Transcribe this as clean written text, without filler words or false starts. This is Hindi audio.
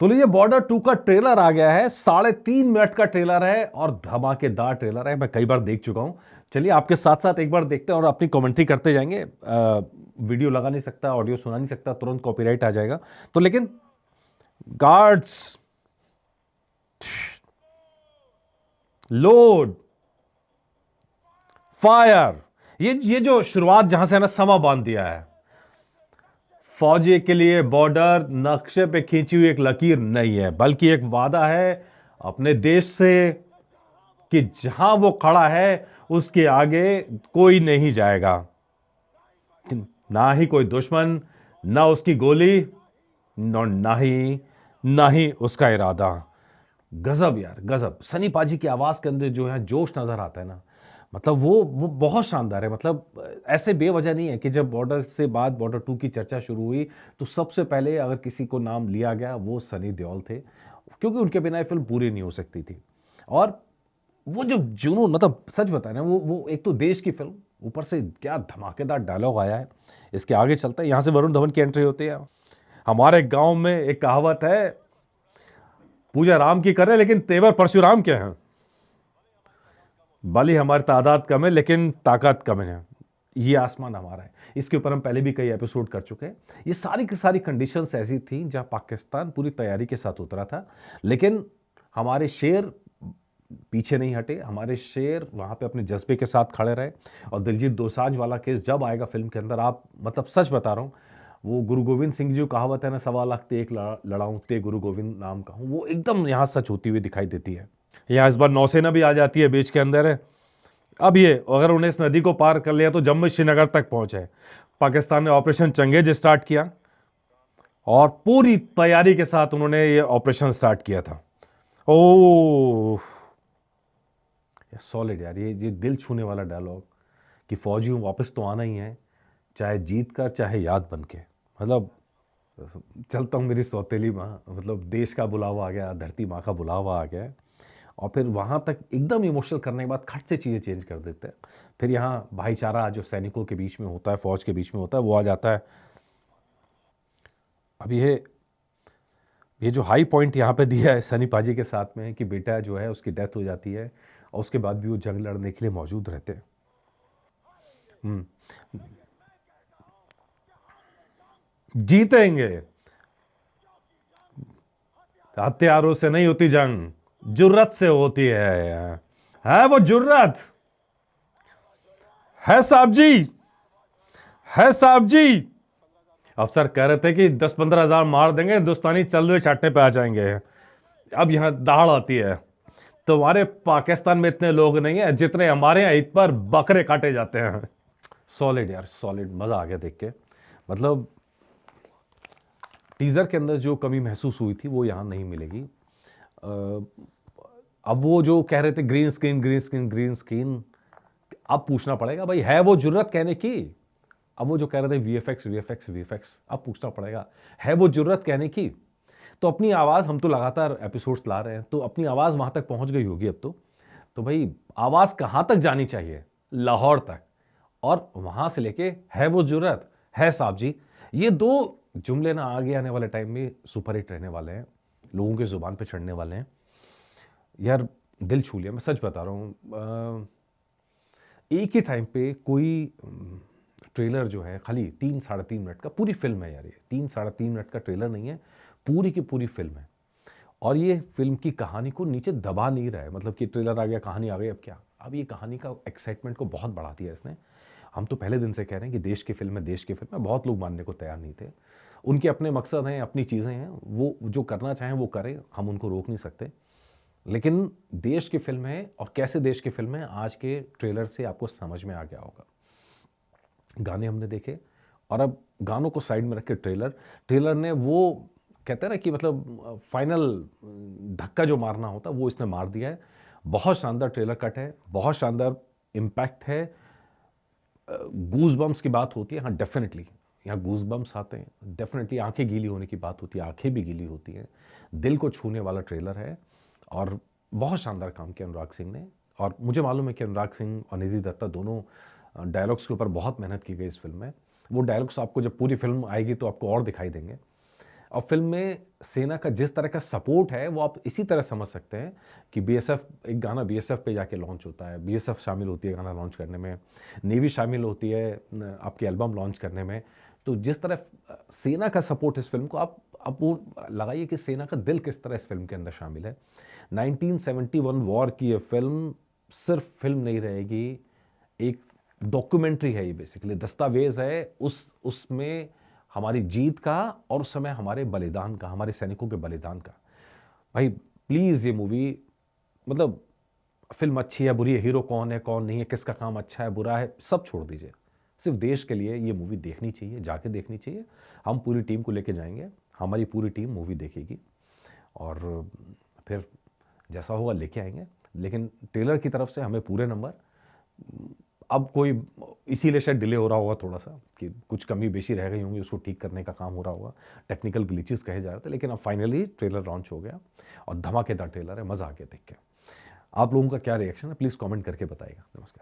तो लीजिए बॉर्डर 2 का ट्रेलर आ गया है। 3.5 मिनट का ट्रेलर है और धमाकेदार ट्रेलर है। मैं कई बार देख चुका हूं। चलिए आपके साथ साथ एक बार देखते हैं और अपनी कमेंट्री करते जाएंगे। वीडियो लगा नहीं सकता, ऑडियो सुना नहीं सकता, तुरंत कॉपीराइट आ जाएगा। तो लेकिन गार्ड्स लोड फायर, ये जो शुरुआत जहां से है ना, समा बांध दिया है। फौजी के लिए बॉर्डर नक्शे पे खींची हुई एक लकीर नहीं है, बल्कि एक वादा है अपने देश से कि जहां वो खड़ा है उसके आगे कोई नहीं जाएगा। ना ही कोई दुश्मन, ना उसकी गोली, ना ही उसका इरादा। गजब यार, गजब। सनी पाजी की आवाज के अंदर जो है जोश नजर आता है ना, मतलब वो बहुत शानदार है। मतलब ऐसे बेवजह नहीं है कि जब बॉर्डर से बाद बॉर्डर 2 की चर्चा शुरू हुई तो सबसे पहले अगर किसी को नाम लिया गया वो सनी देओल थे, क्योंकि उनके बिना ये फिल्म पूरी नहीं हो सकती थी। और वो जो जुनून, मतलब सच बताए ना, वो एक तो देश की फिल्म, ऊपर से क्या धमाकेदार डायलॉग आया है। इसके आगे चलता है, यहां से वरुण धवन की एंट्री होती है। हमारे गांव में एक कहावत है, पूजा राम की करें लेकिन तेवर परशुराम के हैं। भले हमारी तादाद कम है लेकिन ताकत कम है। ये आसमान हमारा है। इसके ऊपर हम पहले भी कई एपिसोड कर चुके हैं। ये सारी की सारी कंडीशंस ऐसी थी जहां पाकिस्तान पूरी तैयारी के साथ उतरा था, लेकिन हमारे शेर पीछे नहीं हटे। हमारे शेर वहां पे अपने जज्बे के साथ खड़े रहे। और दिलजीत दोसांझ वाला केस जब आएगा फिल्म के अंदर, आप मतलब सच बता रहा हूं, वो गुरु गोविंद सिंह जी जो कहावत है ना, 1.25 लाख ते एक लड़ाऊं ते गुरु गोविंद नाम का हूं, वो एकदम यहां सच होती हुई दिखाई देती है। यहाँ इस बार नौसेना भी आ जाती है बीच के अंदर है। अब ये अगर उन्हें इस नदी को पार कर लिया तो जम्मू श्रीनगर तक पहुंचे। पाकिस्तान ने ऑपरेशन चंगेज स्टार्ट किया और पूरी तैयारी के साथ उन्होंने ये ऑपरेशन स्टार्ट किया था। ओह सॉलिड यार, ये दिल छूने वाला डायलॉग कि फौजियों वापस तो आना ही है, चाहे जीत कर चाहे याद बन के। मतलब चलता हूँ मेरी सौतेली माँ, मतलब देश का बुलावा आ गया, धरती माँ का बुलावा आ गया। और फिर वहां तक एकदम इमोशनल करने के बाद खट से चीज़ें चेंज कर देते हैं। फिर यहाँ भाईचारा जो सैनिकों के बीच में होता है, फौज के बीच में होता है, वो आ जाता है। अब ये जो हाई पॉइंट यहाँ पे दिया है सनी पाजी के साथ में कि बेटा जो है उसकी डेथ हो जाती है और उसके बाद भी वो जंग लड़ने के लिए मौजूद रहते हैं। हम्म, जीतेंगे। हथियारों से नहीं होती जंग, जुर्रत से होती है वो जुर्रत। है साहब जी, है साहब जी। अफसर कह रहे थे कि 10-15 हजार मार देंगे, हिंदुस्तानी चलवे चाटने पे आ जाएंगे। अब यहां दहाड़ आती है, तुम्हारे पाकिस्तान में इतने लोग नहीं है जितने हमारे यहाँ ईद पर बकरे काटे जाते हैं। सॉलिड यार, सॉलिड, मजा आ गया देख के। मतलब टीजर के अंदर जो कमी महसूस हुई थी वो यहां नहीं मिलेगी। अब वो जो कह रहे थे green screen green screen green screen, अब पूछना पड़ेगा भाई है वो जुर्रत कहने की। अब वो जो कह रहे थे वीएफएक्स वीएफएक्स वीएफएक्स, अब पूछना पड़ेगा है वो जुर्रत कहने की। तो अपनी आवाज, हम तो लगातार एपिसोड्स ला रहे हैं तो अपनी आवाज वहां तक पहुंच गई होगी अब तो भाई आवाज कहां तक जानी चाहिए? लाहौर तक। और वहां से लेके है वो जुर्रत, है साहब जी, ये दो जुमले ना आगे आने वाले टाइम में सुपरहिट रहने वाले हैं, लोगों की जुबान पे चढ़ने वाले हैं। यार दिल छू लिया, मैं सच बता रहा हूँ। एक ही टाइम पे कोई ट्रेलर जो है खाली 3-3.5 मिनट का, पूरी फिल्म है यार, ये 3-3.5 मिनट का ट्रेलर नहीं है, पूरी की पूरी फिल्म है। और ये फिल्म की कहानी को नीचे दबा नहीं रहा है, मतलब कि ट्रेलर आ गया कहानी आ गई, अब क्या, अब ये कहानी का एक्साइटमेंट को बहुत बढ़ा दिया इसने। हम तो पहले दिन से कह रहे हैं कि देश की फिल्म है, देश की फिल्म है, बहुत लोग मानने को तैयार नहीं थे। उनके अपने मकसद हैं, अपनी चीज़ें हैं, वो जो करना चाहें वो करें, हम उनको रोक नहीं सकते। लेकिन देश की फिल्म है, और कैसे देश की फिल्म है आज के ट्रेलर से आपको समझ में आ गया होगा। गाने हमने देखे, और अब गानों को साइड में रख के ट्रेलर ट्रेलर ने वो कहते हैं ना कि मतलब फाइनल धक्का जो मारना होता वो इसने मार दिया है। बहुत शानदार ट्रेलर कट है, बहुत शानदार इम्पैक्ट है। गूज बम्स की बात होती है, हाँ डेफिनेटली यहाँ गूज बम्स आते हैं, डेफिनेटली आंखें गीली होने की बात होती है, आंखें भी गीली होती हैं। दिल को छूने वाला ट्रेलर है, और बहुत शानदार काम किया अनुराग सिंह ने। और मुझे मालूम है कि अनुराग सिंह और निधि दत्ता दोनों डायलॉग्स के ऊपर बहुत मेहनत की गई इस फिल्म में। वो डायलॉग्स आपको जब पूरी फिल्म आएगी तो आपको और दिखाई देंगे। और फिल्म में सेना का जिस तरह का सपोर्ट है वो आप इसी तरह समझ सकते हैं कि बीएसएफ, एक गाना बीएसएफ पे जाके लॉन्च होता है, बीएसएफ शामिल होती है गाना लॉन्च करने में, नेवी शामिल होती है आपकी एल्बम लॉन्च करने में। तो जिस तरह सेना का सपोर्ट इस फिल्म को, आप वो लगाइए कि सेना का दिल किस तरह इस फिल्म के अंदर शामिल है। 1971 वॉर की ये फिल्म सिर्फ फिल्म नहीं रहेगी, एक डॉक्यूमेंट्री है, ये बेसिकली दस्तावेज है उसमें हमारी जीत का और उस समय हमारे बलिदान का, हमारे सैनिकों के बलिदान का। भाई प्लीज़ ये मूवी, मतलब फिल्म अच्छी है बुरी है, हीरो कौन है कौन नहीं है, किसका काम अच्छा है बुरा है, सब छोड़ दीजिए। सिर्फ देश के लिए ये मूवी देखनी चाहिए, जाके देखनी चाहिए। हम पूरी टीम को लेके जाएंगे, हमारी पूरी टीम मूवी देखेगी और फिर जैसा होगा लेके आएंगे। लेकिन ट्रेलर की तरफ से हमें पूरे नंबर। अब कोई इसीलिए शायद डिले हो रहा होगा थोड़ा सा, कि कुछ कमी बेशी रह गई होंगी, उसको ठीक करने का काम हो रहा होगा, टेक्निकल ग्लिचेस कहे जा रहे थे, लेकिन अब फाइनली ट्रेलर लॉन्च हो गया और धमाकेदार ट्रेलर है, मज़ा आ गया देख के। आप लोगों का क्या रिएक्शन है प्लीज़ कमेंट करके बताइएगा। नमस्कार।